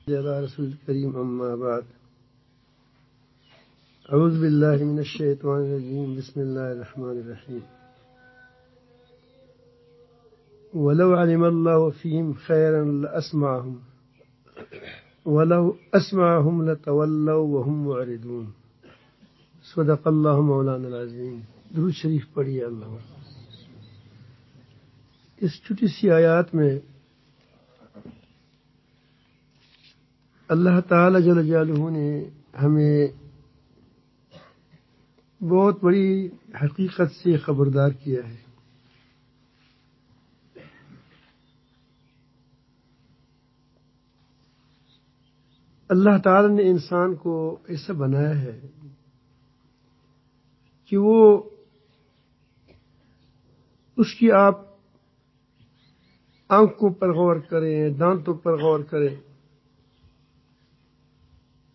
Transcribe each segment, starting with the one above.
على رسول الكريم أما بعد أعوذ بالله من الشيطان الرجيم بسم الله الرحمن الرحيم ولو علم الله فيهم خيرا لأسمعهم ولو أسمعهم لتولوا وهم معرضون صدق الله مولانا العظيم. درود شریف پڑھیے اللہ. اس چھوٹی سی آیات میں اللہ تعالی جل جلالہ نے ہمیں بہت بڑی حقیقت سے خبردار کیا ہے. اللہ تعالی نے انسان کو ایسا بنایا ہے کہ وہ اس کی آپ آنکھوں پر غور کریں، دانتوں پر غور کریں.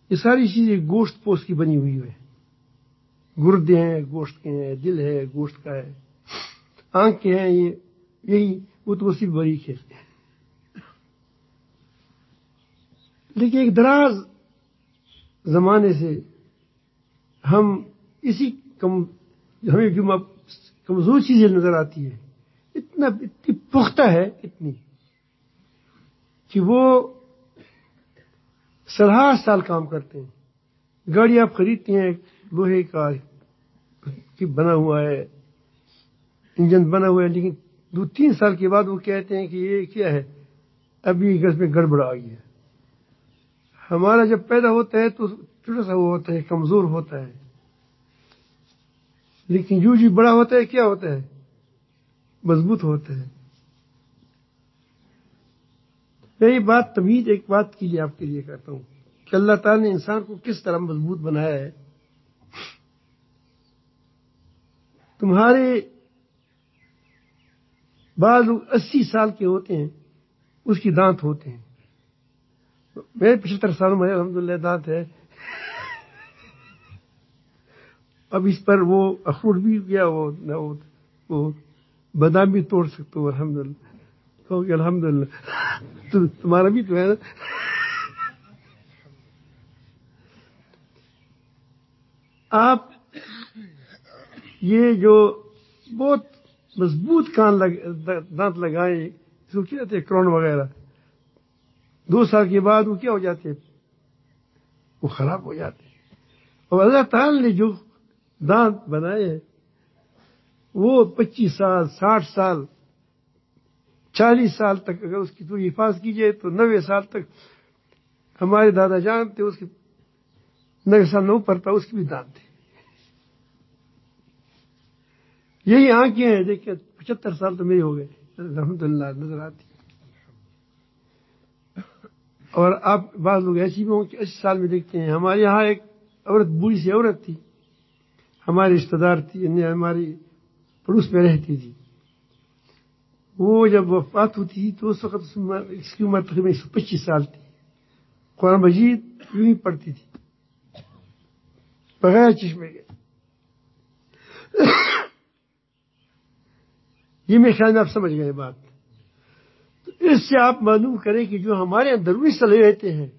یہ ساری چیزیں گوشت پوست کی بنی ہوئی ہے. گردے ہیں گوشت کے ہیں، دل ہے گوشت کا ہے، آنکھیں ہیں یہی وہ تو صرف باریک ہے. لیکن ایک دراز زمانے سے ہم ہمیں جو کمزور چیزیں نظر آتی ہے اتنی پختہ ہے اتنی کہ وہ 60 سال کام کرتے ہیں. گاڑی آپ خریدتے ہیں لوہے کا بنا ہوا ہے، انجن بنا ہوا ہے، لیکن 2-3 سال کے بعد وہ کہتے ہیں کہ یہ کیا ہے، ابھی اس میں گڑبڑ آ گئی ہے. ہمارا جب پیدا ہوتا ہے تو چھوٹا سا وہ ہوتا ہے، کمزور ہوتا ہے، لیکن جو جی بڑا ہوتا ہے کیا ہوتا ہے، مضبوط ہوتا ہے. میں یہ بات تمہید ایک بات کے لیے آپ کے لیے کرتا ہوں کہ اللہ تعالیٰ نے انسان کو کس طرح مضبوط بنایا ہے. تمہارے بعض لوگ 80 سال کے ہوتے ہیں، اس کی دانت ہوتے ہیں. میرے 75 سالوں میں الحمدللہ دانت ہے. اب اس پر وہ اخروٹ بھی گیا، وہ بادام بھی توڑ سکتے ہو. الحمدللہ کہو کہ الحمدللہ تمہارا بھی تو ہے نا. آپ یہ جو بہت مضبوط دانت لگائیں، اس کو کیا کہتے ہیں کراؤن وغیرہ، 2 سال کے بعد وہ کیا ہو جاتے ہیں، وہ خراب ہو جاتے ہیں. اور اللہ تعالی نے جو دانت بنائے ہیں وہ 25 سال 60 سال 40 سال تک اگر اس کی تھوڑی حفاظت کیجیے تو 90 سال تک. ہمارے دادا جان تھے، اس کے 90 سال نہ پڑتا اس کی بھی دانت تھے. یہی آنکھیں ہیں، دیکھیں 75 سال تو میری ہو گئے الحمدللہ نظر آتی. اور آپ بعض لوگ ایسی بھی ہوں کہ 80 سال میں دیکھتے ہیں. ہمارے یہاں ایک عورت، بوڑھی سی عورت تھی، ہماری رشتہ دار تھی، یعنی ہماری پڑوس میں رہتی تھی. وہ جب وفات ہوتی تھی تو اس وقت اس کی عمر تقریباً 125 سال تھی. قرآن مجید یوں ہی پڑھتی تھی بغیر چشمے کے. یہ میرے خیال میں آپ سمجھ گئے بات. تو اس سے آپ معلوم کریں کہ جو ہمارے اندرونی صلاحیتیں ہیں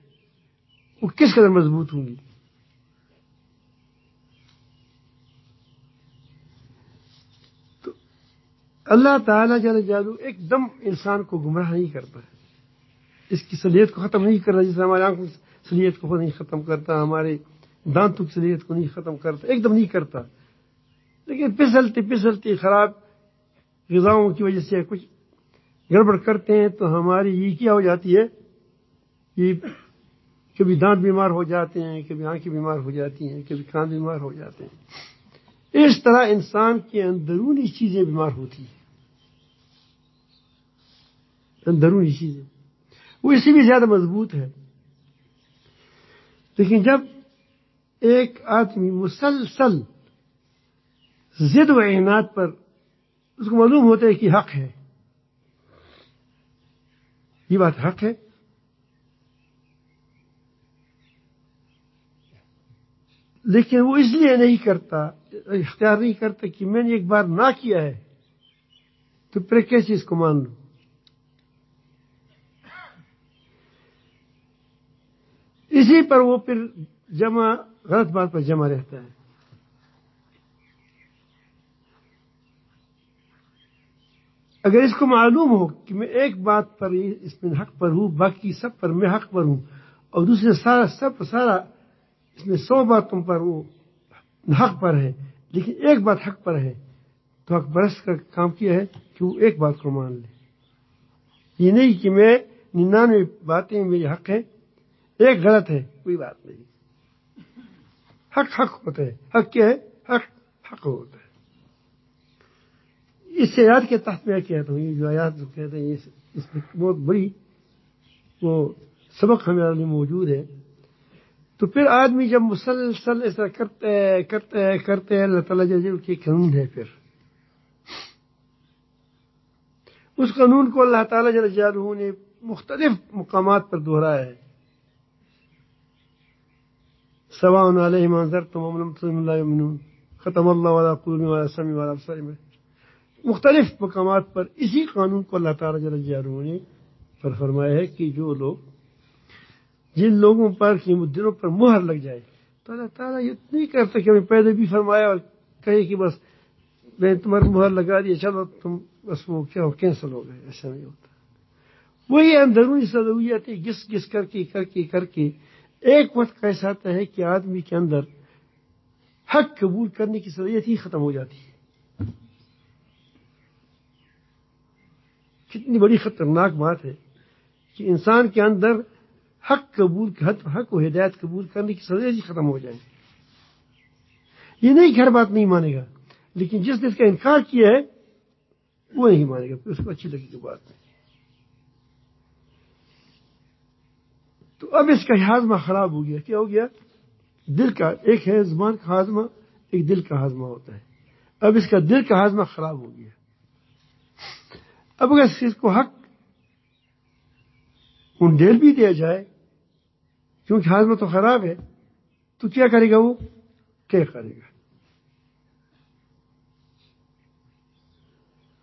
وہ کس قدر مضبوط ہوں گی. تو اللہ تعالیٰ جل جلالہ ایک دم انسان کو گمراہ نہیں کرتا ہے، اس کی صلاحیت کو ختم نہیں کرتا. جیسے ہمارے آنکھوں کی صلاحیت کو نہیں ختم کرتا، ہمارے دانتوں کی صلاحیت کو نہیں ختم کرتا، ایک دم نہیں کرتا. لیکن پھسلتے خراب غذاؤں کی وجہ سے کچھ گڑبڑ کرتے ہیں تو ہماری یہ کیا ہو جاتی ہے، یہ کبھی دانت بیمار ہو جاتے ہیں، کبھی آنکھیں بیمار ہو جاتی ہیں، کبھی کان بیمار ہو جاتے ہیں. اس طرح انسان کے اندرونی چیزیں بیمار ہوتی ہیں. اندرونی چیزیں وہ اسی بھی زیادہ مضبوط ہے. لیکن جب ایک آدمی مسلسل ضد و عناد پر اس کو معلوم ہوتا ہے کہ حق ہے، یہ بات حق ہے، لیکن وہ اس لیے نہیں کرتا، اختیار نہیں کرتا کہ میں نے ایک بار نہ کیا ہے تو پھر کیسے اس کو مان لوں. اسی پر وہ پھر غلط بات پر جمع رہتا ہے. اگر اس کو معلوم ہو کہ میں ایک بات پر اس میں حق پر ہوں، باقی سب پر میں حق پر ہوں، اور دوسرے سارا اس میں 100 باتوں پر وہ حق پر ہے، لیکن ایک بات حق پر ہے، تو حق پرست کا کام کیا ہے کہ وہ ایک بات کو مان لے. یہ نہیں کہ میں 99 باتیں میرے حق ہیں، ایک غلط ہے، کوئی بات نہیں. حق ہوتا ہے. حق کیا ہے؟ حق ہوتا ہے. اس آیات کے تحت میں کہتا ہوں، یہ جو آیات جو کہتے ہیں اس میں بہت بڑی وہ سبق ہمارے لیے موجود ہے. تو پھر آدمی جب مسلسل ایسا کرتے ہیں اللہ تعالیٰ جو کہ قانون ہے، پھر اس قانون کو اللہ تعالیٰ جل جلالہ نے مختلف مقامات پر دہرایا ہے. سواء علیہم انذرتم ام لم تنذرهم لا یؤمنون، ختم اللہ علی قلوبہم وعلی سمعہم وعلی ابصارہم. مختلف مقامات پر اسی قانون کو اللہ تعالیٰ جل جلالہ نے فرمایا ہے کہ جو لوگ جن لوگوں پر دلوں پر مہر لگ جائے، تو اللہ تعالیٰ یہ نہیں کرتا کہ ہمیں پہلے بھی فرمایا اور کہے کہ بس میں تمہاری مہر لگا دیا، چلو تم بس وہ کیا ہو کینسل ہو گئے. ایسا نہیں ہوتا. وہی اندرونی صلاحیتیں گس کر کے ایک وقت ایسا آتا ہے کہ آدمی کے اندر حق قبول کرنے کی صلاحیت ہی ختم ہو جاتی ہے. کتنی بڑی خطرناک بات ہے کہ انسان کے اندر حق و ہدایت قبول کرنے کی صلاحیت ہی ختم ہو جائے. یہ نہیں کہ ہر بات نہیں مانے گا، لیکن جس نے اس کا انکار کیا ہے وہ نہیں مانے گا، پھر اس کو اچھی لگے گی بات نہیں. تو اب اس کا ہاضمہ خراب ہو گیا. کیا ہو گیا؟ دل کا ایک ہے زبان کا ہاضمہ، ایک دل کا ہاضمہ ہوتا ہے. اب اس کا دل کا ہاضمہ خراب ہو گیا. اب اگر اس کو حق انڈیل بھی دیا جائے، کیونکہ ہاضمہ تو خراب ہے، تو کیا کرے گا؟ وہ کیا کرے گا؟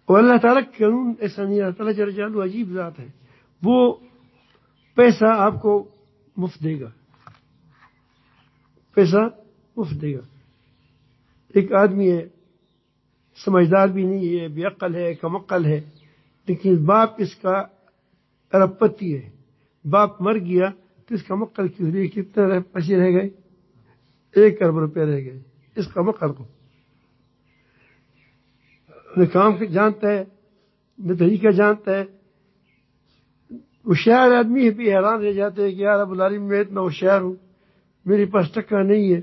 اور اللہ تعالیٰ کا قانون ایسا نہیں. اللہ تعالیٰ جل جلالہ عجیب ذات ہے. وہ پیسہ آپ کو مفت دے گا، پیسہ مفت دے گا. ایک آدمی ہے، سمجھدار بھی نہیں ہے، بے عقل ہے، کم عقل ہے، لیکن باپ اس کا ارب پتی ہے. باپ مر گیا تو اس کا مقل کی ہوئی کتنے پیسے رہ گئے؟ 1 ارب روپے رہ گئے. اس کا مقل کو نہ کام جانتا ہے نہ طریقہ جانتا ہے. ہوشیار آدمی بھی حیران رہ جاتے ہیں کہ یار رب العالمین میں اتنا ہوشیار ہوں، میرے پاس ٹکا نہیں ہے،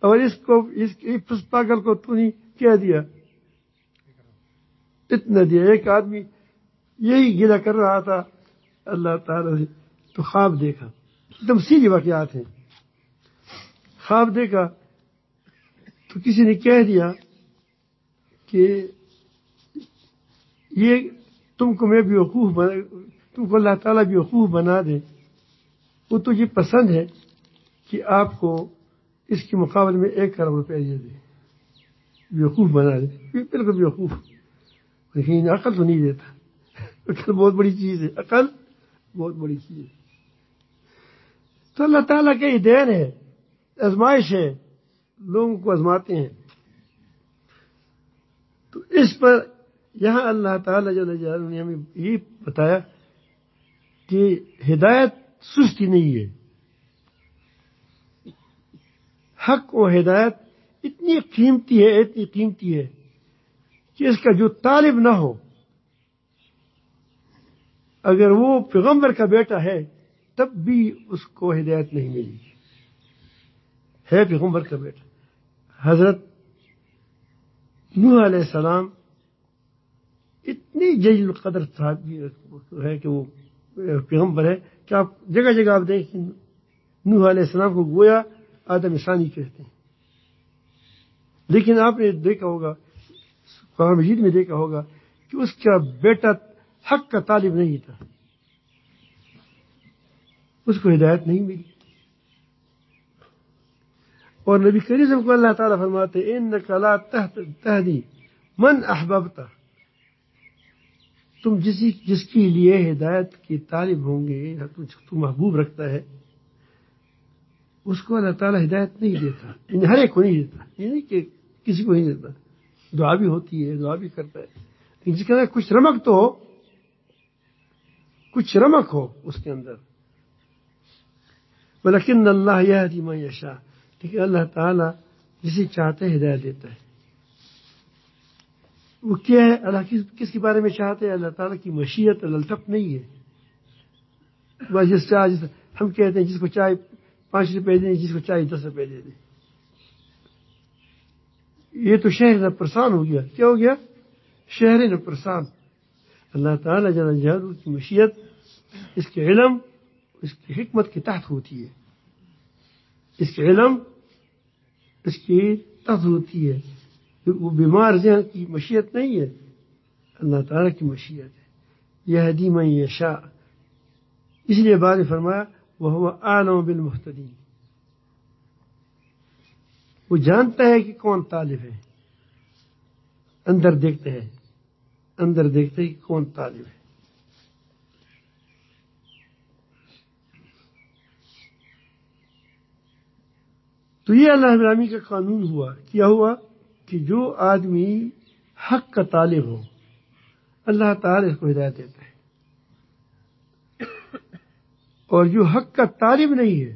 اور اس پاگل کو تو نے کیا دیا؟ اتنا دیا. ایک آدمی یہی گلہ کر رہا تھا اللہ تعالیٰ سے، تو خواب دیکھا. ایک دم سیدھی واقعات ہیں. خواب دیکھا تو کسی نے کہہ دیا کہ یہ تم کو تم کو اللہ تعالیٰ بیوقوف بنا دے. وہ تجھے پسند ہے کہ آپ کو اس کے مقابلے میں 1 ارب روپے دے دے. بیوقوف بنا دے. بالکل بیوقوف. لیکن عقل تو نہیں دیتا. عقل بہت بڑی چیز ہے. عقل بہت بڑی چیز ہے. تو اللہ تعالیٰ کا یہ دین ہے، آزمائش ہے، لوگوں کو آزماتے ہیں. تو اس پر یہاں اللہ تعالیٰ جل جلالہ نے ہمیں یہ بتایا کہ ہدایت سستی نہیں ہے. حق و ہدایت اتنی قیمتی ہے کہ اس کا جو طالب نہ ہو، اگر وہ پیغمبر کا بیٹا ہے تب بھی اس کو ہدایت نہیں ملے گی. ہے پیغمبر کا بیٹا. حضرت نوح علیہ السلام اتنی جلیل القدر صاحب ہے کہ وہ پیغمبر ہے کہ آپ جگہ جگہ آپ دیکھیں نوح علیہ السلام کو گویا آدم ثانی کہتے ہیں. لیکن آپ نے دیکھا ہوگا، قرآن مجید میں دیکھا ہوگا کہ اس کا بیٹا حق کا طالب نہیں تھا، اس کو ہدایت نہیں ملی. اور نبی کریم کو اللہ تعالیٰ فرماتے انک لا تہدی من احببت. تم جس کے لیے ہدایت کے طالب ہوں گے، تو محبوب رکھتا ہے، اس کو اللہ تعالیٰ ہدایت نہیں دیتا، یعنی ہر ایک کو نہیں دیتا، یہ نہیں کہ کسی کو نہیں دیتا، دعا بھی ہوتی ہے، دعا بھی کرتا ہے، لیکن جس کے اندر کچھ رمق تو ہو، کچھ رمق ہو اس کے اندر. ولیکن اللہ یہدی من یشاء، لیکن اللہ تعالیٰ جسے چاہتے ہیں ہدایت دیتا ہے. وہ کیا ہے؟ اللہ کس کے بارے میں چاہتے ہیں؟ اللہ تعالیٰ کی مشیت الطف نہیں ہے. بس جس ہم کہتے ہیں جس کو چاہے 5 روپے دیں، جس کو چاہے 10 روپے دے دیں. یہ تو شہر نہ پرسان ہو گیا. کیا ہو گیا؟ شہر نہ پرسان. اللہ تعالیٰ جل جلالہ کی مشیت اس کے علم، اس کی حکمت کے تحت ہوتی ہے. اس کے علم، اس کی تحت ہوتی ہے. وہ بیمار ذہن کی مشیت نہیں ہے، اللہ تعالیٰ کی مشیت ہے. یہدی من یشاء، اس لیے بعد میں فرمایا وَهُوَ أَعْلَمُ بِالْمُهْتَدِينَ. وہ جانتا ہے کہ کون طالب ہے. اندر دیکھتے ہیں، اندر دیکھتے ہیں کہ کون طالب ہے. تو یہ اللہ رب العالمین کا قانون ہوا. کیا ہوا کہ جو آدمی حق کا طالب ہو، اللہ تعالیٰ اس کو ہدایت دیتا ہے، اور جو حق کا طالب نہیں ہے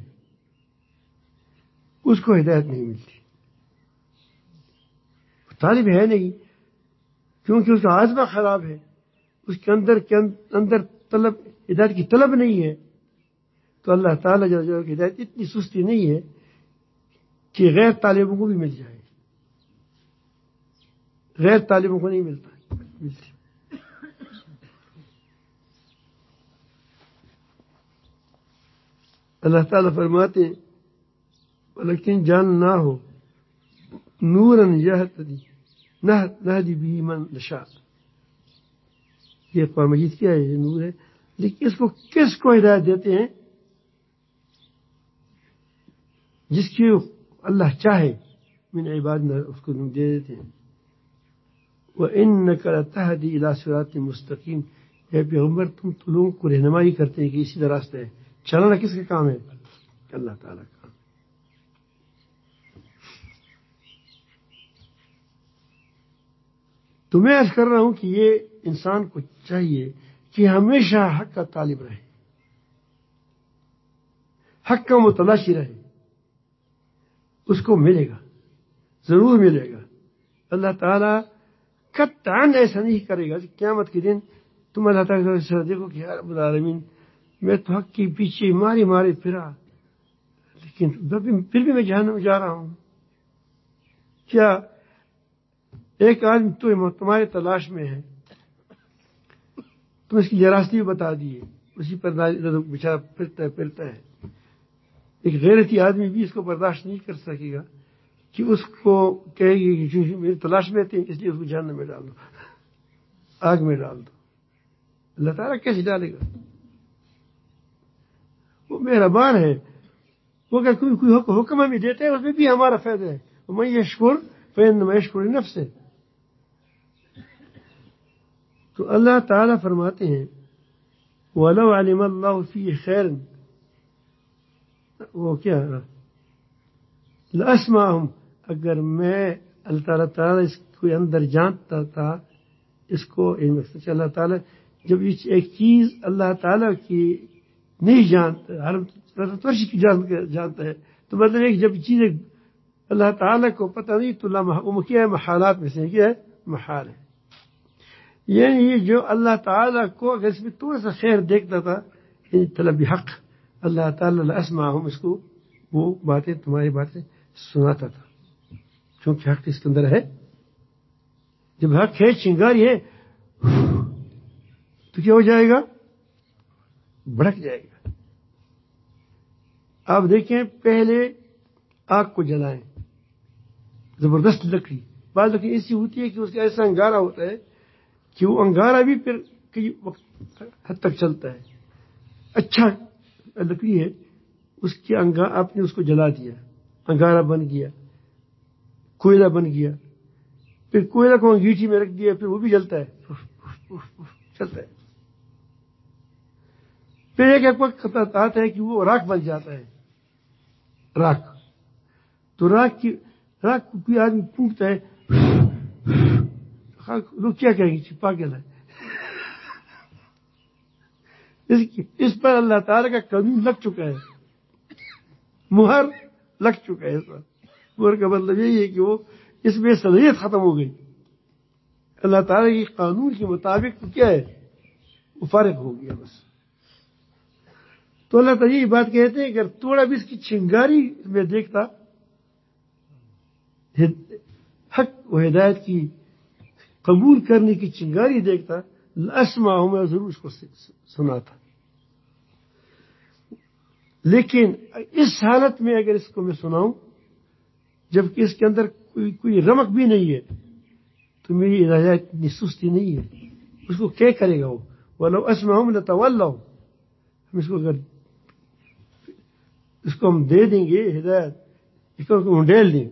اس کو ہدایت نہیں ملتی. طالب ہے نہیں کیونکہ اس کا عازمہ خراب ہے، اس کے اندر طلب ہدایت کی طلب نہیں ہے. تو اللہ تعالیٰ جل جلالہ کی ہدایت اتنی سستی نہیں ہے کہ غیر طالبوں کو بھی مل جائے. غیر طالبوں کو نہیں ملتی. اللہ تعالیٰ فرماتے ہیں ولیکن جعلنا ہو نورا یہدی نہدی بہ من نشاء. یہ قرآن مجید کیا ہے؟ یہ نور ہے، لیکن اس کو کس کو ہدایت دیتے ہیں؟ جس کی اللہ چاہے من عبادنا اس کو دے دیتے ہیں. وَإِنَّكَ لَتَهْدِي إِلَىٰ صِرَاطٍ مُسْتَقِيمٍ. اے پیغمبر تم تو لوگوں کو رہنمائی کرتے ہیں کہ اسی طرح راستہ ہے. چلنا کس کا کام ہے؟ اللہ تعالیٰ کا. تو میں عرض کر رہا ہوں کہ یہ انسان کو چاہیے کہ ہمیشہ حق کا طالب رہے، حق کا متلاشی رہے. اس کو ملے گا، ضرور ملے گا. اللہ تعالیٰ قطعاً ایسا نہیں کرے گا کہ قیامت کے دن تم اللہ تعالیٰ سے دیکھو کہ یا رب العالمین میں تو حق کے پیچھے مارے پھرا، لیکن پھر بھی میں جہنم میں جا رہا ہوں. کیا ایک آدمی تو تمہارے تلاش میں ہے، تم اس کی راستے بھی بتا دیے، اسی پر بیچارہ پھرتا ہے. ایک غیرتی آدمی بھی اس کو برداشت نہیں کر سکے گا کہ اس کو کہے گی کہ میری تلاش میں تھے اس لیے اس کو جہنم میں ڈال دو، آگ میں ڈال دو. اللہ تعالیٰ کیسے ڈالے گا؟ وہ مہربان ہے. وہ اگر کوئی حکم ہمیں دیتے ہیں اس میں بھی ہمارا فائدہ ہے. وَمَن يَشْكُرْ فَإِنَّمَا يَشْكُرُ لِنَفْسِهِ. تو اللہ تعالیٰ فرماتے ہیں وَلَوْ عَلِمَ اللَّهُ فِيهِ خَيْرًا، وہ کیا لَأَسْمَعَهُمْ. اگر میں اللہ تعالیٰ اس کو اندر جانتا تھا، اس کو اللہ تعالیٰ جب ایک چیز اللہ تعالیٰ کی نہیں جانتا، ترشی کی جانتا ہے، تو مطلب ایک جب چیزیں اللہ تعالیٰ کو پتہ نہیں تو وہ کیا ہے؟ محالات میں سے کیا ہے؟ محال ہے. یعنی یہ جو اللہ تعالیٰ کو اگر اس میں تھوڑا سا خیر دیکھتا تھا، یعنی طلب حق، اللہ تعالیٰ لأسمعہم، اس کو وہ باتیں تمہاری باتیں سناتا تھا، کیونکہ حق اس کے اندر ہے. جب حق ہے، چنگاری ہے، تو کیا ہو جائے گا؟ بھڑک جائے گا. آپ دیکھیں پہلے آگ کو جلائیں، زبردست لکڑی، بعض لکڑی ایسی ہوتی ہے کہ اس کا ایسا انگارہ ہوتا ہے کہ وہ انگارہ بھی پھر کئی وقت حد تک چلتا ہے. اچھا لکڑی ہے، اس کے آپ نے اس کو جلا دیا، انگارہ بن گیا، کوئلہ بن گیا، پھر کوئلہ کو انگیٹھی میں رکھ دیا، پھر وہ بھی جلتا ہے، چلتا ہے. پھر ایک وقت آتا ہے کہ وہ راکھ بن جاتا ہے، راک. تو راک کو کوئی آدمی پھونکتا ہے، لوگ کیا کہیں گے؟ پاگل ہے. اس پر اللہ تعالیٰ کا قانون لگ چکا ہے، مہر لگ چکا ہے. اس پر مہر کا مطلب یہی ہے کہ وہ اس میں صلاحیت ختم ہو گئی. اللہ تعالیٰ کے قانون کے مطابق کیا ہے، وہ فارغ ہو گیا بس. تو اللہ تعالیٰ یہ بات کہتے ہیں کہ اگر تھوڑا بھی اس کی چنگاری میں دیکھتا، حق و ہدایت کی قبول کرنے کی چنگاری دیکھتا، لاسمعہم، میں ضرور اس کو سنا تھا. لیکن اس حالت میں اگر اس کو میں سناؤں جبکہ اس کے اندر کوئی رمق بھی نہیں ہے، تو میری ہدایت اتنی سستی نہیں ہے. اس کو کیا کرے گا وہ؟ وَلَوْ أَسْمَعُهُمْ لَتَوَلَّوْا. ہم اس کو ہم دے دیں گے ہدایت، اس کو ہم ڈیل دیں.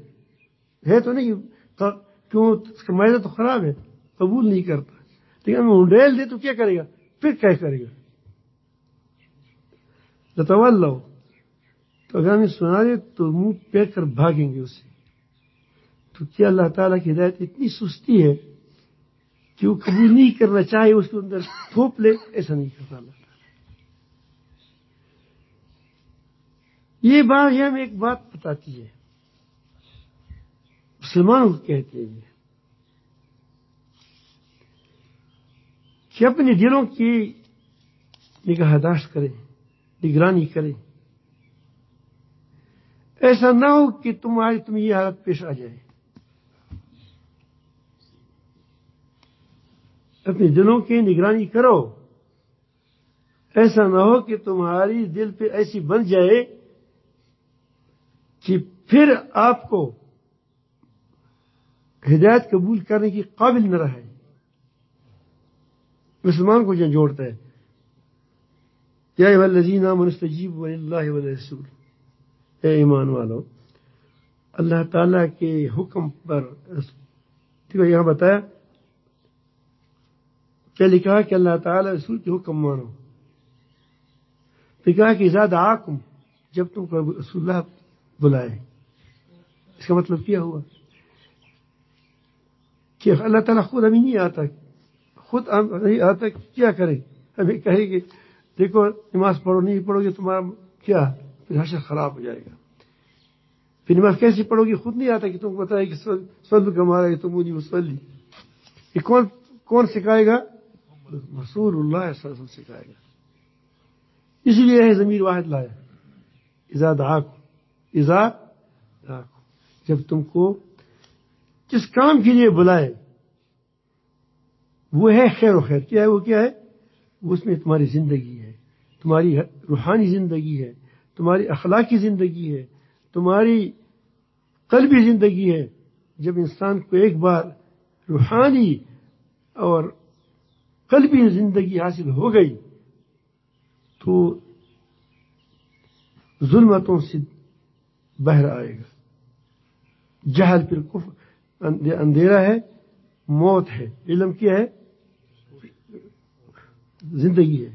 ہے تو نہیں کیوں؟ اس کا معدہ تو خراب ہے، قبول نہیں کرتا. لیکن ہم ڈیل دیں تو کیا کرے گا؟ پھر کیا کرے گا؟ لَتَوَلَّوْا. تو اگر ہمیں سنا دے تو منہ پھیر کر بھاگیں گے اس سے. تو کیا اللہ تعالیٰ کی ہدایت اتنی سستی ہے کہ وہ قبول نہیں کرنا چاہے اس کے اندر تھوپ لے؟ ایسا نہیں کرتا اللہ تعالیٰ. یہ بات ہمیں ایک بات بتاتی ہے، مسلمانوں کو کہتے ہیں کہ اپنے دلوں کی نگہداشت کریں، نگرانی کریں. ایسا نہ ہو کہ تمہیں یہ حالت پیش آ جائے. اپنے دلوں کی نگرانی کرو، ایسا نہ ہو کہ تمہاری دل پہ ایسی بن جائے کہ پھر آپ کو ہدایت قبول کرنے کی قابل نہ رہے. مسلمان کو جھنجھوڑتا ہے. یا ایھا الذین آمنوا استجیبوا للہ وللرسول. اے ایمان والو، اللہ تعالیٰ کے حکم پر یہاں بتایا کیا لکھا کہ اللہ تعالیٰ رسول کے حکم مانو. پھر کہا کہ اذا دعاکم، جب تم کو رسول اللہ بلائے. اس کا مطلب کیا ہوا کہ اللہ تعالیٰ خود ہمیں نہیں آتا، خود نہیں آتا کیا کرے؟ ہمیں کہے کہ دیکھو نماز پڑھو، نہیں پڑھو گے تمہارا کیا پھر حشر خراب ہو جائے گا. پھر نماز کیسے پڑھو گی؟ خود نہیں آتا کہ تم کو بتائے کہ صلو کما رأیتمونی اصلی. یہ کون سکھائے گا؟ رسول اللہ صلی اللہ علیہ وسلم سکھائے گا. اس لیے ہے ضمیر واحد لایا. اذا دعاکم، اذا دعاکم، جب تم کو جس کام کے لیے بلائے وہ ہے خیر و خیر. کیا ہے وہ؟ کیا ہے وہ؟ اس میں تمہاری زندگی ہے، تمہاری روحانی زندگی ہے، تمہاری اخلاقی زندگی ہے، تمہاری قلبی زندگی ہے. جب انسان کو ایک بار روحانی اور قلبی زندگی حاصل ہو گئی تو ظلمتوں سے باہر آئے گا. جہل پھر کفر، اندھیرا ہے، موت ہے. علم کیا ہے؟ زندگی ہے.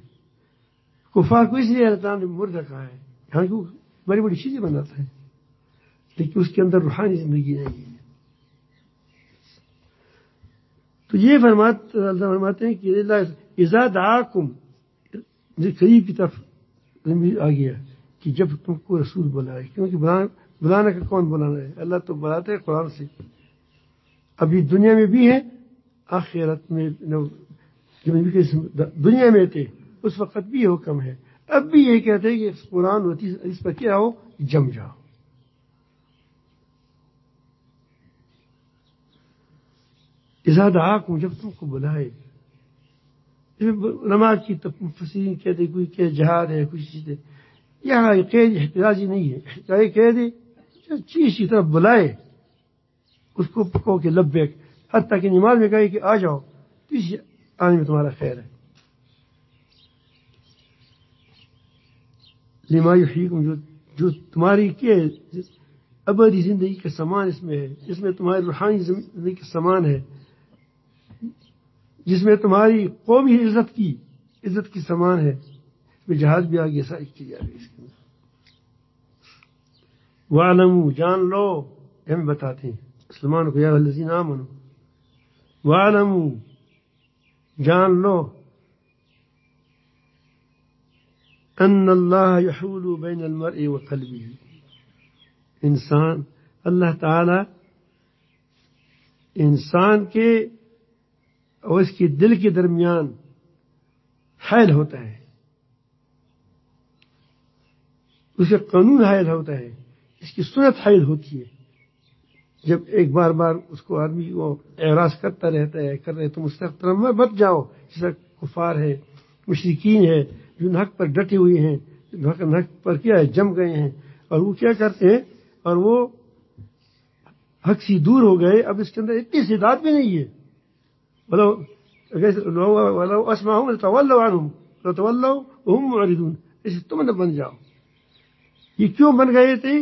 کفار کو اس لیے اللہ تعالیٰ نے مردہ کہا ہے، حالانکہ وہ بڑی بڑی چیزیں بناتا ہے لیکن اس کے اندر روحانی زندگی نہیں ہے. تو یہ فرماتے ہیں کہ اذا دعاکم، قریب کی طرف آ گیا کہ جب تم کو رسول بلائے. کیونکہ بلانا کا کون بلانا ہے؟ اللہ تو بلاتا ہے قرآن سے. ابھی دنیا میں بھی ہے، آخرت میں جب دنیا میں تھے اس وقت بھی یہ حکم ہے. اب بھی یہ کہتے ہیں کہ قرآن اس پر کیا ہو، جم جاؤ. اذا دعاکم، جب تم کو بلائے. علماء کی مفسرین کہتے کوئی کہ جہاد ہے، کچھ چیز ہے. یہاں قید احتجاجی نہیں ہے. چاہے کہہ دے چیز کی طرف بلائے اس کو کہو کہ لبیک. حتیٰ کہ نماز میں کہے کہ آ جاؤ، تو اس آنے میں تمہارا خیر ہے. لما یحییکم، جو تمہاری کیا ابدی زندگی کا سامان اس میں ہے، جس میں تمہاری روحانی زندگی کا سامان ہے، جس میں تمہاری قومی عزت کی سامان ہے. اس میں جہاد بھی آ گیا، ساری چیزیں آ گئی اس کے اندر. وَاعْلَمُوا جان لو، ہم بتاتے ہیں مسلمانوں کو، یا الذین آمنوا وَاعْلَمُوا جان لو ان اللہ یحول بین المرء وقلبہ، اللہ تعالی انسان کے اور اس کے دل کے درمیان حائل ہوتا ہے، اس کا قانون حائل ہوتا ہے، اس کی سنت حائل ہوتی ہے۔ جب ایک بار بار اس کو آدمی کو اعراض کرتا رہتا ہے، کر رہے تو مستقبل میں بچ جاؤ، جیسا کفار ہے، مشرکین ہے، جو حق پر ڈٹے ہوئے ہیں، حق پر کیا ہے جم گئے ہیں، اور وہ کیا کرتے ہیں، اور وہ حق سے دور ہو گئے، اب اس کے اندر اتنی استعداد بھی نہیں ہے۔ ولو اسمعهم لتولوا عنهم لتولوا وهم معرضون، اسے تم نہ بن جاؤ۔ یہ کیوں بن گئے تھے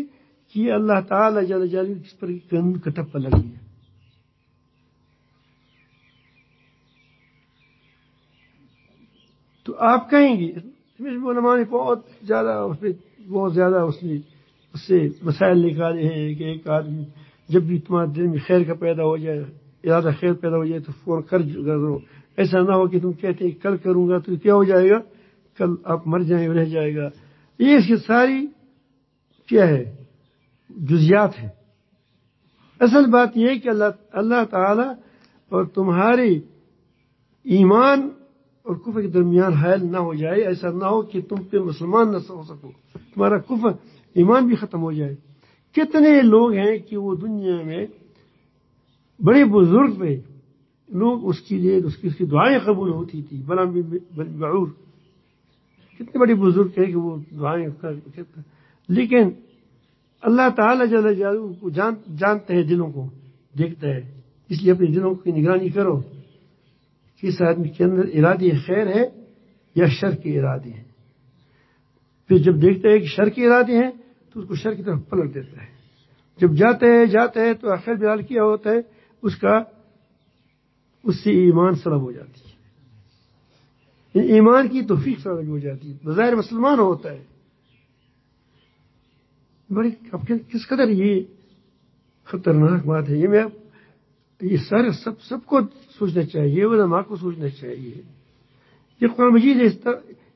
کہ اللہ تعالی جل جلالہ کس پر قانون کا ٹپا لگ گیا۔ تو آپ کہیں گے اس میں علماء نے بہت زیادہ اس سے مسائل نکالے ہیں کہ ایک آدمی جب بھی تمہارے دل میں خیر کا پیدا ہو جائے، ارادہ خیر پیدا ہو جائے تو فوراً کر دو، ایسا نہ ہو کہ تم کہتے ہیں کل کروں گا تو کیا ہو جائے گا، کل آپ مر جائیں رہ جائے گا۔ یہ اس کی ساری کیا ہے جزیات ہے۔ اصل بات یہ ہے کہ اللہ تعالی اور تمہارے ایمان اور کفر کے درمیان حائل نہ ہو جائے، ایسا نہ ہو کہ تم پہ مسلمان نہ ہو سکو، تمہارا کفر ایمان بھی ختم ہو جائے۔ کتنے لوگ ہیں کہ وہ دنیا میں بڑے بزرگ پہ لوگ اس کے لیے اس کی دعائیں قبول ہوتی تھی، بلام بعور کتنے بڑے بزرگ ہیں کہ وہ دعائیں، لیکن اللہ تعالی جل جلالہ کو جانتے ہیں، دلوں کو دیکھتا ہے، اس لیے اپنے دلوں کی نگرانی کرو کہ اس آدمی کے اندر ارادے خیر ہے یا شر کے ارادے ہیں۔ پھر جب دیکھتا ہے کہ شر کے ارادے ہیں تو اس کو شر کی طرف پلٹ دیتا ہے۔ جب جاتا ہے تو آخر بحال کیا ہوتا ہے، اس سے ایمان سلب ہو جاتی ہے، ایمان کی توفیق سلب ہو جاتی ہے، بظاہر مسلمان ہوتا ہے۔ بڑی کس قدر یہ خطرناک بات ہے، یہ سارے سب کو سوچنا چاہیے، علماء کو سوچنا چاہیے۔ یہ قرآن مجید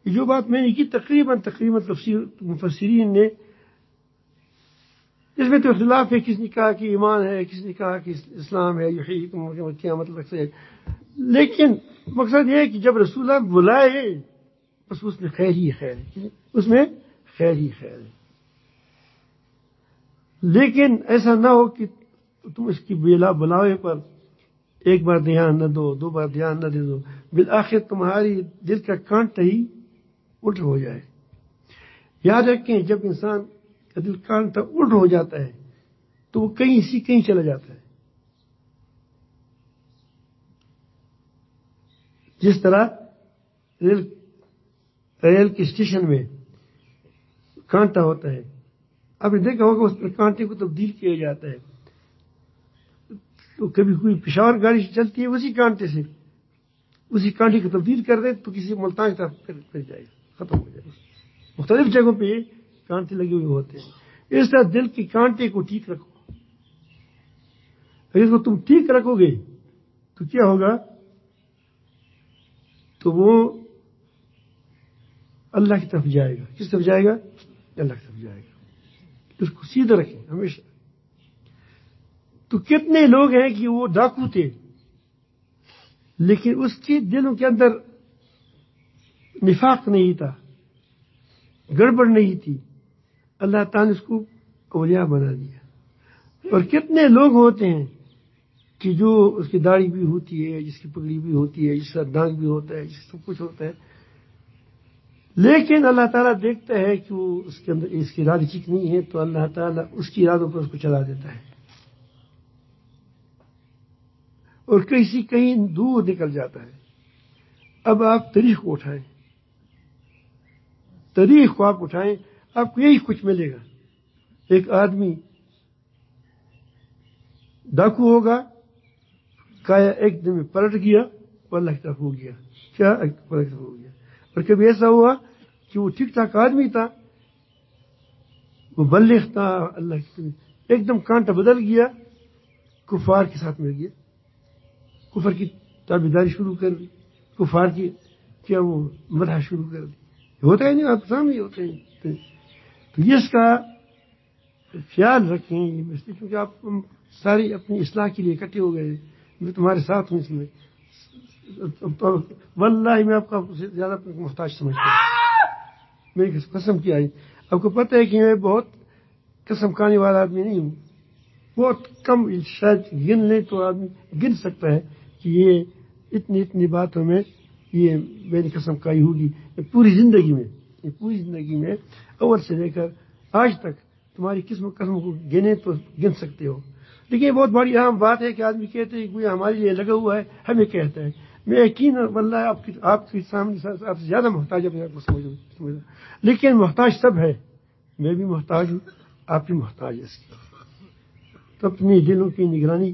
یہ جو بات میں نے کی تقریباً تفسیر مفسرین نے، اس میں تو اختلاف ہے، کس نے کہا کہ ایمان ہے، کس نے کہا کہ اسلام ہے، یحییکم قیامت تک سے، لیکن مقصد یہ ہے کہ جب رسول اللہ بلائے بس اس میں خیر ہی خیر ہے، اس میں خیر ہی خیر ہے۔ لیکن ایسا نہ ہو کہ تم اس کی بلاوے پر ایک بار دھیان نہ دو، دو بار دھیان نہ دے دو، بالآخر تمہاری دل کا کانٹا ہی الٹ ہو جائے۔ یاد رکھیں جب انسان کا دل کانٹا الٹ ہو جاتا ہے تو وہ کہیں چلا جاتا ہے۔ جس طرح ریل کے اسٹیشن میں کانٹا ہوتا ہے، آپ نے دیکھا ہوگا اس پر کانٹے کو تبدیل کیا جاتا ہے، تو کبھی کوئی پشاور گاڑی چلتی ہے اسی کانٹے سے، اسی کانٹے کو تبدیل کر دے تو کسی ملتان کی طرف پھر جائے گا، ختم ہو جائے گا۔ مختلف جگہوں پہ کانٹے لگے ہوئے ہوتے ہیں۔ اس طرح دل کے کانٹے کو ٹھیک رکھو، اگر اس کو تم ٹھیک رکھو گے تو کیا ہوگا، تو وہ اللہ کی طرف جائے گا۔ کس طرف جائے گا؟ اللہ کی طرف جائے گا۔ اس کو سیدھا رکھیں ہمیشہ۔ تو کتنے لوگ ہیں کہ وہ ڈاکو تھے لیکن اس کے دلوں کے اندر نفاق نہیں تھا، گڑبڑ نہیں تھی، اللہ تعالیٰ نے اس کو اولیاء بنا دیا۔ اور کتنے لوگ ہوتے ہیں کہ جو اس کی داڑھی بھی ہوتی ہے، جس کی پگڑی بھی ہوتی ہے، جس کا دانگ بھی ہوتا ہے، جس سب کچھ ہوتا ہے، لیکن اللہ تعالیٰ دیکھتا ہے کہ وہ اس کے اندر اس کی ارادے ٹھیک نہیں ہے تو اللہ تعالیٰ اس کی ارادوں پر اس کو چلا دیتا ہے اور کہیں دور نکل جاتا ہے۔ اب آپ تاریخ کو اٹھائیں، تاریخ کو آپ اٹھائیں، آپ کو یہی کچھ ملے گا۔ ایک آدمی ڈاکو ہوگا، کایا ایک دن میں پلٹ گیا اور اللہ کی طرف ہو گیا، کیا پلٹ ہو گیا۔ اور کبھی ایسا ہوا کہ وہ ٹھیک ٹھاک آدمی تھا مبلغ تھا اللہ کی، ایک دم کانٹا بدل گیا، کفار کے ساتھ مل گیا، کفر کی تابعداری شروع کر دی، کفار کی کیا وہ مدح شروع کر دی. ہوتا ہے نہیں، آپ سامنے ہوتے ہیں. تو یہ اس کا خیال رکھیں، کیونکہ آپ ساری اپنی اصلاح کے لیے اکٹھے ہو گئے، میں تمہارے ساتھ ہوں اس میں. واللہ میں آپ کا زیادہ محتاج سمجھتا ہوں، میری قسم کیا ہے. آپ کو پتہ ہے کہ میں بہت قسم کھانے والا آدمی نہیں ہوں، بہت کم، شاید گن لیں تو آدمی گن سکتا ہے کہ یہ اتنی باتوں میں یہ میری قسم کھائی ہوگی. پوری زندگی میں اول سے لے کر آج تک تمہاری قسم کو گنے تو گن سکتے ہو. لیکن یہ بہت بڑی اہم بات ہے کہ آدمی کہتے ہیں کہ ہمارے لیے لگا ہوا ہے، ہمیں کہتا ہے. میں یقین واللہ آپ کے سامنے آپ سے زیادہ محتاج اپنے آپ کو سمجھوں، لیکن محتاج سب ہے، میں بھی محتاج ہوں، آپ بھی محتاج ہے اس کی. تو اپنی دلوں کی نگرانی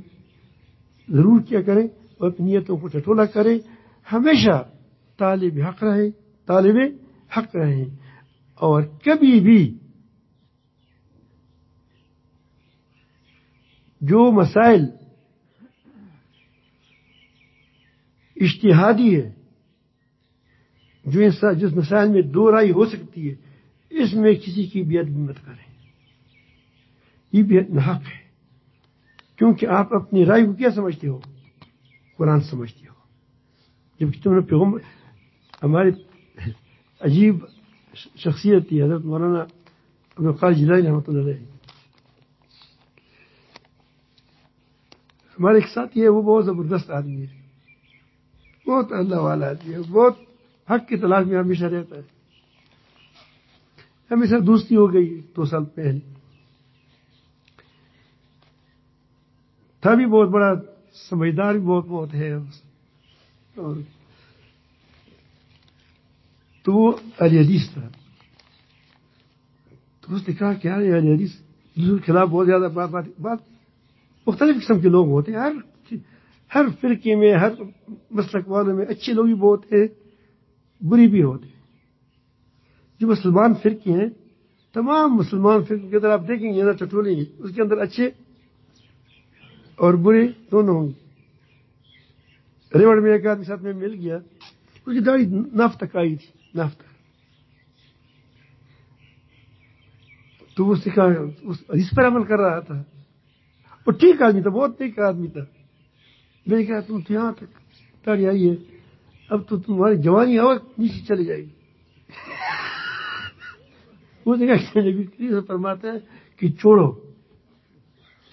ضرور کیا کریں اور اپنی نیتوں کو ٹٹولا کریں. ہمیشہ طالب حق رہیں اور کبھی بھی جو مسائل اجتہادی ہے، جس مسائل میں دو رائے ہو سکتی ہے، اس میں کسی کی بیعت بھی مت کریں. یہ بیعت ناحق ہے، کیونکہ آپ اپنی رائے کو کیا سمجھتے ہو؟ قرآن سمجھتے ہو. جبکہ تم نے پیغمبر، ہمارے عجیب شخصیت تھی حضرت مولانا عبدالقادر جیلانی رحمۃ اللہ علیہ. ہمارے ایک ساتھی ہے، وہ بہت زبردست آدمی ہے، بہت اللہ والا آدمی ہے، بہت حق کی تلاش میں ہمیشہ رہتا ہے. ہمیشہ دوستی ہو گئی 2 سال پہلے. تھا بھی بہت بڑا، سمجھدار بھی بہت ہے. اور تو وہ اہل حدیث تھا. تو اس نے کہا کہ یار اہل حدیث دوسروں کے خلاف بہت زیادہ بات مختلف قسم کے لوگ ہوتے ہیں، ہر فرقے میں، ہر مسلک والوں میں اچھے لوگ بھی بہت ہیں، بری بھی ہوتے ہیں. جو مسلمان فرقے ہیں، تمام مسلمان فرقوں کے اندر آپ دیکھیں گے نا ٹٹولیں گے، اس کے اندر اچھے اور برے دونوں ہوں گے. ریوڑ میں ایک آدمی ساتھ میں مل گیا، اس کی داڑھی ناف تک آئی تھی، ناف تک. تو اس نے کہا اس پر عمل کر رہا تھا، وہ ٹھیک آدمی تھا، بہت ٹھیک آدمی تھا. میں نے کہا تم تو یہاں تک داڑھی آئی ہے، اب تو تمہاری جوانی اور نیچے چلی جائے گی. وہ نے کہا نبی کریم فرماتا ہے کہ چھوڑو،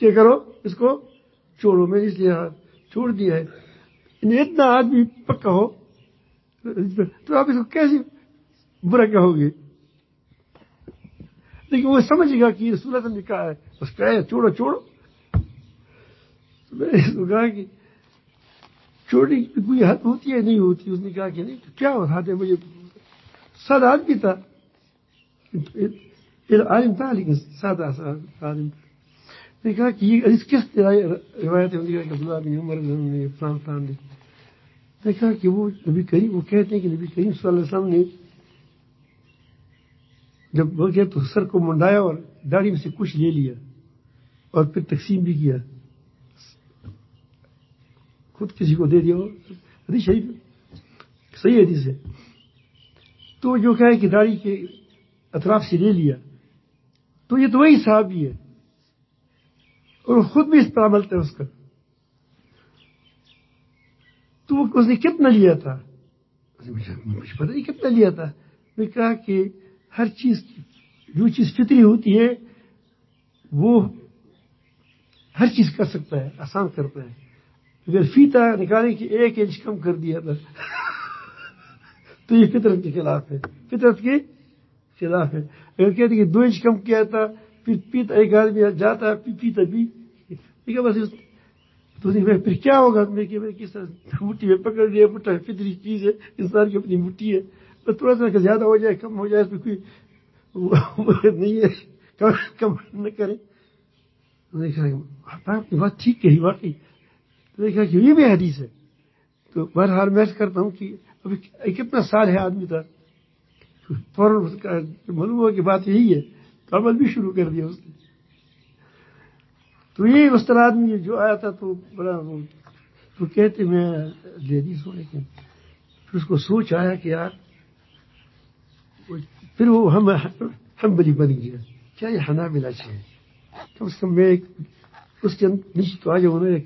کیا کرو، اس کو چھوڑو. میں نے اس لیے چھوڑ دیا ہے. اتنا آدمی پکا ہو تو آپ اس کو کیسے برا کہو گے؟ لیکن وہ سمجھ گا کہ رسول اللہ نے کہا ہے، بس کہا ہے چھوڑو. میں نے اس کو کہا کہ چھوڑنے کی کوئی حد ہوتی ہے نہیں ہوتی؟ اس نے کہا کہ نہیں. کیا بتاتے، مجھے سادہ آدمی تھا، عالم تھا لیکن سادہ عالم تھا. میں نے کہا کہ یہ کس روایت ہے؟ عبداللہ بن عمر نے فلان نے. میں نے کہا کہ وہ نبی کریم، وہ کہتے ہیں کہ نبی کریم صلی اللہ علیہ وسلم نے جب وہ گیا تو سر کو منڈایا اور داڑھی میں سے کچھ لے لیا اور پھر تقسیم بھی کیا، خود کسی کو دے دیا. حدیث شریف صحیح حدیث ہے. تو جو کہا ہے کہ داڑھی کے اطراف سے لے لیا، تو یہ تو وہی صحابی ہے اور خود بھی اس پر عمل تھا اس کا. تو اس نے کتنا لیا تھا؟ مجھے پتہ نہیں کتنا لیا تھا. میں کہا کہ ہر چیز، جو چیز فطری ہوتی ہے وہ ہر چیز کر سکتا ہے، آسان کرتا ہے. اگر فیتا نکالنے کی 1 انچ کم کر دیا تھا تو یہ فطرت کے خلاف ہے، فطرت کے خلاف ہے. اگر کہتے کہ 2 انچ کم کیا تھا، پھر پیتا ایک آدمی جاتا پیتا بھی، بس تو پھر کیا ہوگا؟ میں کس طرح مٹھی میں پکڑ لیا، مٹھا فطری چیز ہے، انسان کی اپنی مٹھی ہے، بس تھوڑا سا زیادہ ہو جائے کم ہو جائے اس میں کوئی نہیں ہے، کم نہ کریں. آپ کی بات ٹھیک کہی واقعی. تو دیکھا کہ یہ بھی حدیث ہے. تو بہرحال میں کرتا ہوں کہ ابھی کتنا سال ہے آدمی تھا، فوراً معلوم ہوا کہ بات یہی ہے. تو عمل بھی شروع کر دیا اس نے. تو یہ اس طرح آدمی جو آیا تھا تو بڑا تو کہتے میں دے دی سو, لیکن پھر اس کو سوچ آیا کہ یار پھر وہ حنبلی بن گیا. کیا یہ حنابلہ ہے؟ کم از کم میں اس کے نیچے تو آ جاؤں نا.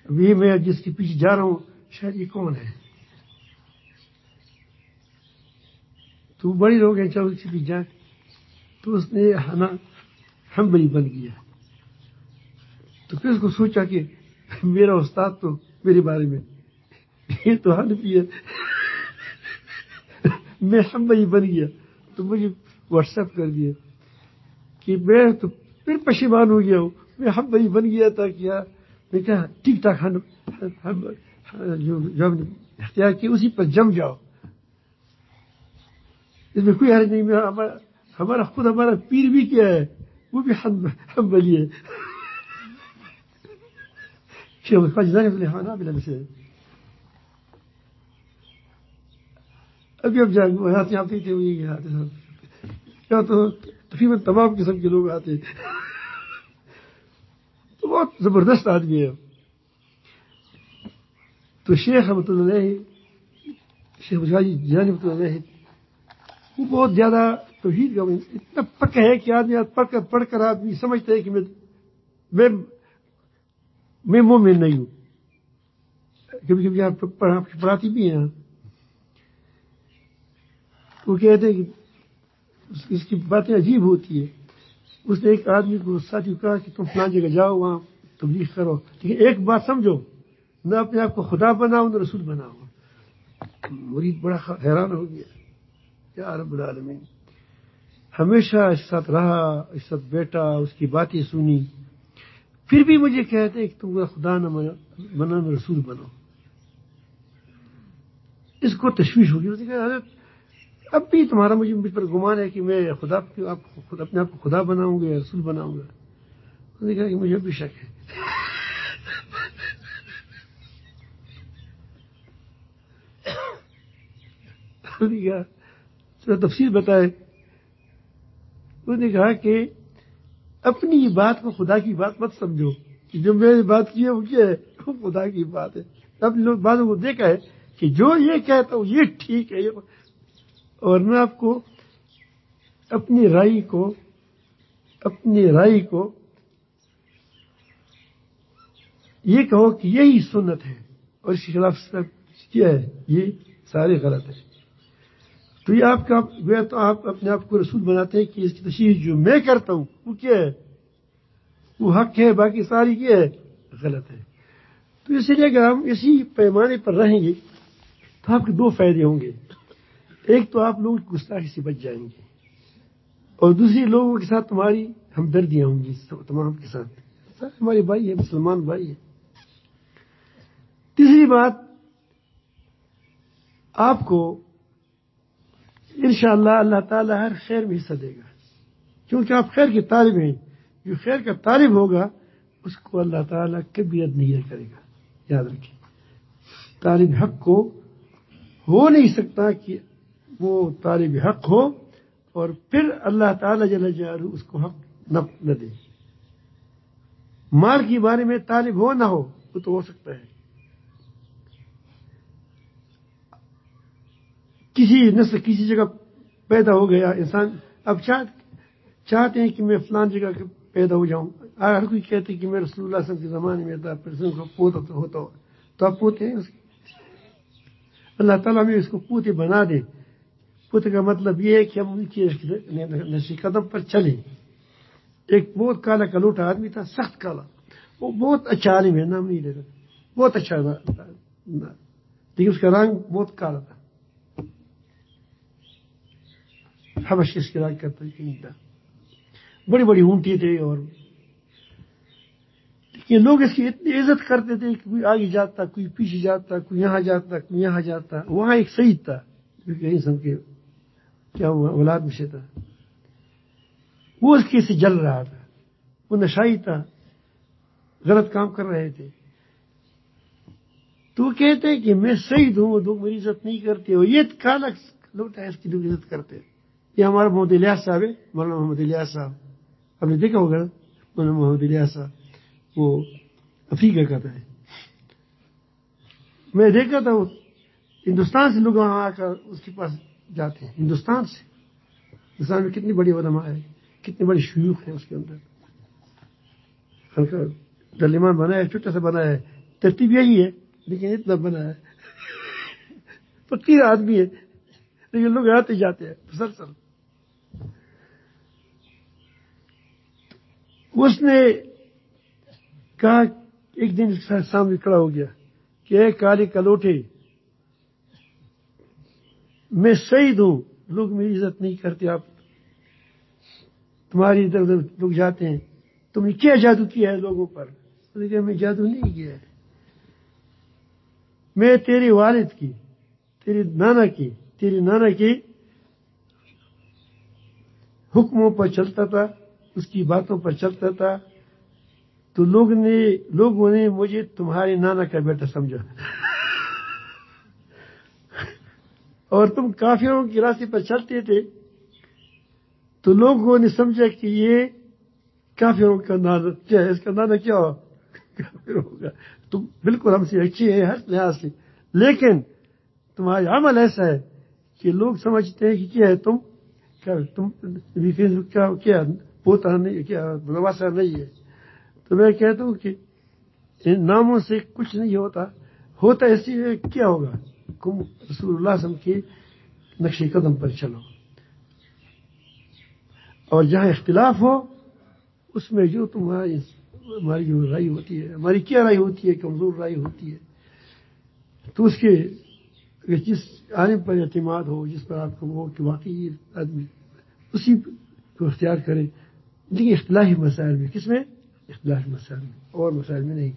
ابھی میں جس کے پیچھے جا رہا ہوں شاید یہ کون ہے؟ تو بڑے لوگ ہیں, چلو اس کے پیچھے جائیں. تو اس نے حنبلی بن گیا. تو پھر اس کو سوچا کہ میرا استاد تو میرے بارے میں یہ تو حنفی ہے, میں حنبلی بن گیا. تو مجھے واٹس ایپ کر دیا کہ میں تو پھر پشیمان ہو گیا ہوں, میں حنبلی بن گیا تھا. کیا میں کہا ٹھیک ٹھاک جو ہم نے اختیار کیا اسی پر جم جاؤ, اس میں کوئی حرج نہیں. ہمارا پیر بھی کیا ہے, وہ بھی حنبلی ہے. شیخ الخواجہ حنابلہ سے ابھی اب یہاں سے آتے تھے, وہی آتے صاحب کیا تو تقریباً تمام قسم کے لوگ آتے. تو بہت زبردست آدمی ہے. تو شیخ رحمۃ اللہ علیہ, شیخ الخواجہ جیلانی رحمۃ اللہ علیہ, وہ بہت زیادہ توحید کا اتنا پکا ہے کہ آدمی پڑھ کر آدمی سمجھتا ہے کہ میں مومن نہیں ہوں. کبھی کبھی آپ پڑھاتی بھی ہیں, وہ کہتے ہیں کہ اس کی باتیں عجیب ہوتی ہے. اس نے ایک آدمی کو ساتھی کو کہا کہ تم فلاں جگہ جاؤ, وہاں تبلیغ کرو, لیکن ایک بات سمجھو, نہ اپنے آپ کو خدا بناؤ نہ رسول بناؤ. مرید بڑا حیران ہو گیا, یا رب العالمین. ہمیشہ اس ساتھ رہا, اس ساتھ بیٹھا, اس کی باتیں سنی, پھر بھی مجھے کہتے کہ تم خدا نہ بنو نہ رسول بنو. اس کو تشویش ہوگی. اس نے کہا حضرت اب بھی تمہارا مجھ پر گمان ہے کہ میں اپنے آپ کو خدا بناؤں گا یا رسول بناؤں گا. اس نے کہا کہ مجھے بھی شک ہے. اس نے کہا تھوڑا تفصیل بتائے. اس نے کہا کہ اپنی بات کو خدا کی بات مت سمجھو, کہ جو میں نے بات کی ہے وہ کیا ہے, وہ خدا کی بات ہے. اپنے لوگ باتوں کو دیکھا ہے کہ جو یہ کہتا ہوں یہ ٹھیک ہے, اور میں آپ کو اپنی رائے کو یہ کہو کہ یہی سنت ہے, اور اس کے خلاف کیا ہے, یہ سارے غلط ہے. تو یہ آپ اپنے آپ کو رسول بناتے ہیں کہ اس کی تشریح جو میں کرتا ہوں وہ کیا ہے, وہ حق ہے, باقی ساری کیا ہے, غلط ہے. تو اس لیے اگر ہم اسی پیمانے پر رہیں گے تو آپ کے دو فائدے ہوں گے. ایک تو آپ لوگوں کی گستاخی سے بچ جائیں گے, اور دوسری لوگوں کے ساتھ تمہاری ہمدردیاں ہوں گی, تمام کے ساتھ ہمارے بھائی ہیں, مسلمان بھائی ہیں. تیسری بات, آپ کو انشاءاللہ اللہ تعالی ہر خیر میں حصہ دے گا, کیونکہ آپ خیر کے طالب ہیں. جو خیر کا طالب ہوگا اس کو اللہ تعالیٰ کبھی رد نہیں کرے گا. یاد رکھیں, طالب حق کو ہو نہیں سکتا کہ وہ طالب حق ہو اور پھر اللہ تعالیٰ جل جلالہ اس کو حق نہ دے. مال کے بارے میں طالب ہو نہ ہو وہ تو ہو سکتا ہے. کسی جگہ پیدا ہو گیا انسان, اب چاہتے ہیں کہ میں فلان جگہ پیدا ہو جاؤں. ہر کوئی کہتے ہیں کہ میں رسول اللہ صلی اللہ علیہ وسلم کے زمانے میں تھا, پھر اس کو پوتا ہوتا ہو, تو آپ پوتے ہیں اس کے. اللہ تعالیٰ میں اس کو پوتے بنا دے. پوتے کا مطلب یہ ہے کہ ہم ان کی نقش قدم پر چلیں. ایک بہت کالا کلوٹا آدمی تھا, سخت کالا, وہ بہت اچھا عالم ہے, نام نہیں لیتا, بہت اچھا لیکن اس کا رنگ بہت کالا تھا. حبش اس کے راج کرتا تھا, بڑی بڑی اونٹی تھے, اور لیکن لوگ اس کی اتنی عزت کرتے تھے کہ کوئی آگے جاتا, کوئی پیچھے جاتا, کوئی یہاں جاتا, کوئی یہاں جاتا. وہاں ایک سید تھا جو کہ انسان کے کیا ہوا اولاد میں سے تھا, وہ اس کے سے جل رہا تھا, وہ نشائی تھا, غلط کام کر رہے تھے. تو وہ کہتے ہیں کہ میں سید ہوں, لوگ میری عزت نہیں کرتے, اور یہ کالا لوٹا ہے اس کی لوگ عزت کرتے. یہ ہمارا محمد الیاس صاحب ہے، مولانا محمد الیاس صاحب، آپ نے دیکھا ہوگا مولانا محمد الیاس صاحب، وہ افریقہ کا تھا۔ میں دیکھا تھا وہ ہندوستان سے لوگ وہاں آ کر اس کے پاس جاتے ہیں، ہندوستان سے۔ ہندوستان میں کتنی بڑی علماء ہے، کتنے بڑے شیوخ ہیں اس کے اندر۔ دلیمان بنا ہے، چھوٹا سا بنا ہے، ترتیب یہی ہے لیکن اتنا بنا ہے، فقیر آدمی ہے لیکن لوگ آتے جاتے ہیں مسلسل۔ اس نے کہا، ایک دن سامنے کھڑا ہو گیا کہ اے کالے کلوٹے، میں شہید ہوں، لوگ میری عزت نہیں کرتے، آپ تمہاری ادھر ادھر لوگ جاتے ہیں، تم نے کیا جادو کیا ہے لوگوں پر؟ لیکن میں جادو نہیں کیا ہے، میں تیرے والد کی، تیرے نانا کی حکموں پر چلتا تھا، اس کی باتوں پر چلتا تھا، تو لوگوں نے مجھے تمہارے نانا کا بیٹا سمجھا اور تم کافروں کے راستے پر چلتے تھے تو لوگوں نے سمجھا کہ یہ کافروں کا نانا کیا ہے، اس کا نانا کیا ہو کافر ہوگا۔ تم بالکل ہم سے اچھی ہے ہر لحاظ سے، لیکن تمہارا عمل ایسا ہے کہ لوگ سمجھتے ہیں کہ کیا ہے، تم کیا پوتا نہیں، کیا نواسا نہیں ہے۔ تو میں کہتا ہوں کہ ان ناموں سے کچھ نہیں ہوتا ایسی ہے، کیا ہوگا؟ تم رسول اللہ صلی اللہ علیہ وسلم کے نقش قدم پر چلو، اور جہاں اختلاف ہو اس میں جو ہماری جو رائے ہوتی ہے، ہماری کیا رائے ہوتی ہے، کمزور رائے ہوتی ہے، تو اس کے جس عالم پر اعتماد ہو، جس پر آپ کو ہو کہ واقعی آدمی اسی کو اختیار کرے، لیکن اختلافی مسائل میں، کس میں؟ اختلافی مسائل میں، اور مسائل میں نہیں۔